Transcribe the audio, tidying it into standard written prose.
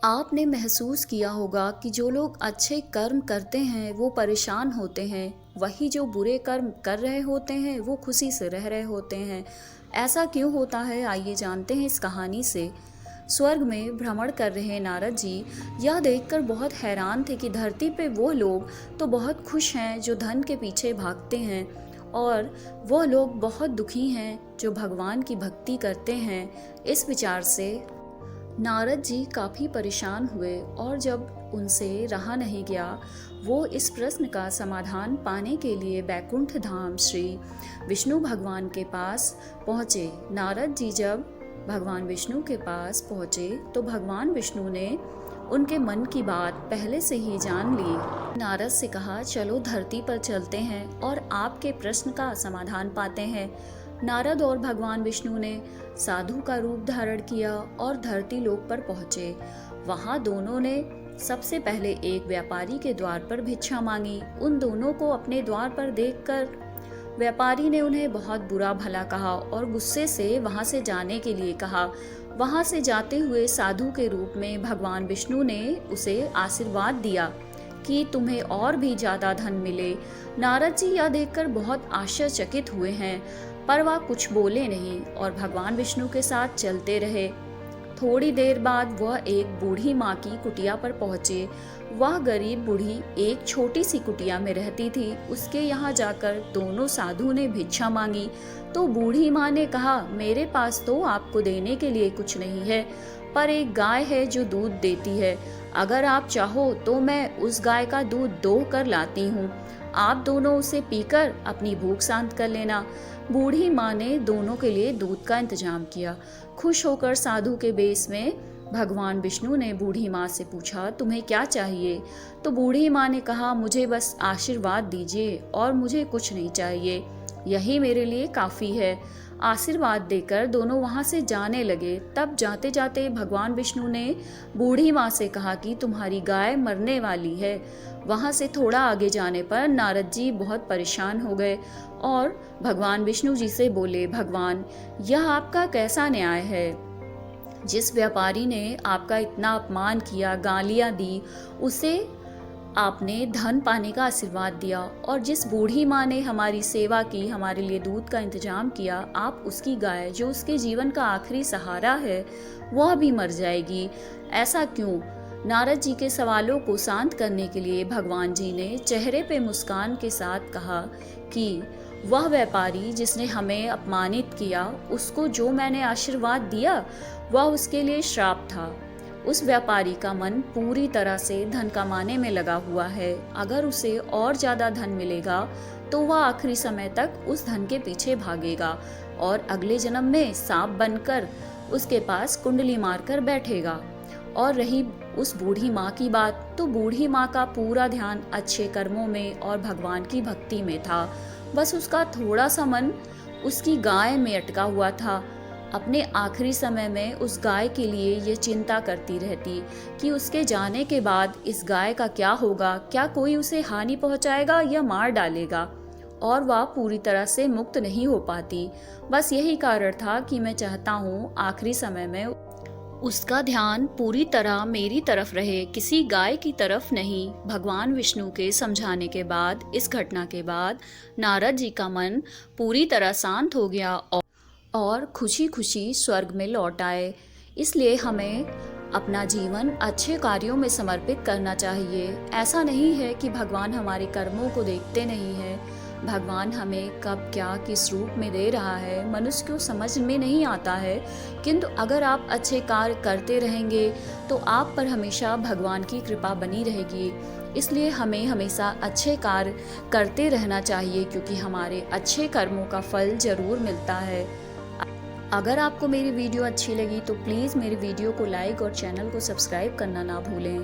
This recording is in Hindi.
आपने महसूस किया होगा कि जो लोग अच्छे कर्म करते हैं वो परेशान होते हैं, वही जो बुरे कर्म कर रहे होते हैं वो खुशी से रह रहे होते हैं। ऐसा क्यों होता है, आइए जानते हैं इस कहानी से। स्वर्ग में भ्रमण कर रहे नारद जी यह देखकर बहुत हैरान थे कि धरती पे वो लोग तो बहुत खुश हैं जो धन के पीछे भागते हैं, और वो लोग बहुत दुखी हैं जो भगवान की भक्ति करते हैं। इस विचार से नारद जी काफ़ी परेशान हुए, और जब उनसे रहा नहीं गया, वो इस प्रश्न का समाधान पाने के लिए बैकुंठ धाम श्री विष्णु भगवान के पास पहुँचे। नारद जी जब भगवान विष्णु के पास पहुँचे तो भगवान विष्णु ने उनके मन की बात पहले से ही जान ली। नारद से कहा, चलो धरती पर चलते हैं और आपके प्रश्न का समाधान पाते हैं। नारद और भगवान विष्णु ने साधु का रूप धारण किया और धरती लोक पर पहुँचे। वहाँ दोनों ने सबसे पहले एक व्यापारी के द्वार पर भिक्षा मांगी। उन दोनों को अपने द्वार पर देखकर व्यापारी ने उन्हें बहुत बुरा भला कहा और गुस्से से वहाँ से जाने के लिए कहा। वहाँ से जाते हुए साधु के रूप में भगवान विष्णु ने उसे आशीर्वाद दिया कि तुम्हें और भी ज़्यादा धन मिले। नारद जी यह देखकर बहुत आश्चर्यचकित हुए हैं, पर वह कुछ बोले नहीं और भगवान विष्णु के साथ चलते रहे। थोड़ी देर बाद वह एक बूढ़ी माँ की कुटिया पर पहुँचे। वह गरीब बूढ़ी एक छोटी सी कुटिया में रहती थी। उसके यहाँ जाकर दोनों साधु ने भिक्षा मांगी तो बूढ़ी माँ ने कहा, मेरे पास तो आपको देने के लिए कुछ नहीं है, पर एक गाय है जो दूध देती है। अगर आप चाहो तो मैं उस गाय का दूध दोह कर लाती हूँ, आप दोनों उसे पीकर अपनी भूख शांत कर लेना। बूढ़ी माँ ने दोनों के लिए दूध का इंतजाम किया। खुश होकर साधु के वेश में भगवान विष्णु ने बूढ़ी माँ से पूछा, तुम्हें क्या चाहिए? तो बूढ़ी माँ ने कहा, मुझे बस आशीर्वाद दीजिए और मुझे कुछ नहीं चाहिए, यही मेरे लिए काफ़ी है। आशीर्वाद देकर दोनों वहाँ से जाने लगे। तब जाते जाते भगवान विष्णु ने बूढ़ी माँ से कहा कि तुम्हारी गाय मरने वाली है। वहाँ से थोड़ा आगे जाने पर नारद जी बहुत परेशान हो गए और भगवान विष्णु जी से बोले, भगवान, यह आपका कैसा न्याय है? जिस व्यापारी ने आपका इतना अपमान किया, गालियाँ दी, उसे आपने धन पाने का आशीर्वाद दिया, और जिस बूढ़ी माँ ने हमारी सेवा की, हमारे लिए दूध का इंतजाम किया, आप उसकी गाय जो उसके जीवन का आखिरी सहारा है वह भी मर जाएगी। ऐसा क्यों? नारद जी के सवालों को शांत करने के लिए भगवान जी ने चेहरे पे मुस्कान के साथ कहा कि वह व्यापारी जिसने हमें अपमानित किया, उसको जो मैंने आशीर्वाद दिया वह उसके लिए श्राप था। उस व्यापारी का मन पूरी तरह से धन कमाने में लगा हुआ है। अगर उसे और ज़्यादा धन मिलेगा तो वह आखिरी समय तक उस धन के पीछे भागेगा और अगले जन्म में सांप बनकर उसके पास कुंडली मारकर बैठेगा। और रही उस बूढ़ी माँ की बात, तो बूढ़ी माँ का पूरा ध्यान अच्छे कर्मों में और भगवान की भक्ति में था। बस उसका थोड़ा सा मन उसकी गाय में अटका हुआ था। अपने आखिरी समय में उस गाय के लिए ये चिंता करती रहती कि उसके जाने के बाद इस गाय का क्या होगा, क्या कोई उसे हानि पहुंचाएगा या मार डालेगा, और वह पूरी तरह से मुक्त नहीं हो पाती। बस यही कारण था कि मैं चाहता हूँ आखिरी समय में उसका ध्यान पूरी तरह मेरी तरफ रहे, किसी गाय की तरफ नहीं। भगवान विष्णु के समझाने के बाद, इस घटना के बाद नारद जी का मन पूरी तरह शांत हो गया और खुशी खुशी स्वर्ग में लौट आए। इसलिए हमें अपना जीवन अच्छे कार्यों में समर्पित करना चाहिए। ऐसा नहीं है कि भगवान हमारे कर्मों को देखते नहीं है। भगवान हमें कब क्या किस रूप में दे रहा है मनुष्य को समझ में नहीं आता है, किंतु अगर आप अच्छे कार्य करते रहेंगे तो आप पर हमेशा भगवान की कृपा बनी रहेगी। इसलिए हमें हमेशा अच्छे कार्य करते रहना चाहिए, क्योंकि हमारे अच्छे कर्मों का फल जरूर मिलता है। अगर आपको मेरी वीडियो अच्छी लगी तो प्लीज़ मेरी वीडियो को लाइक और चैनल को सब्सक्राइब करना ना भूलें।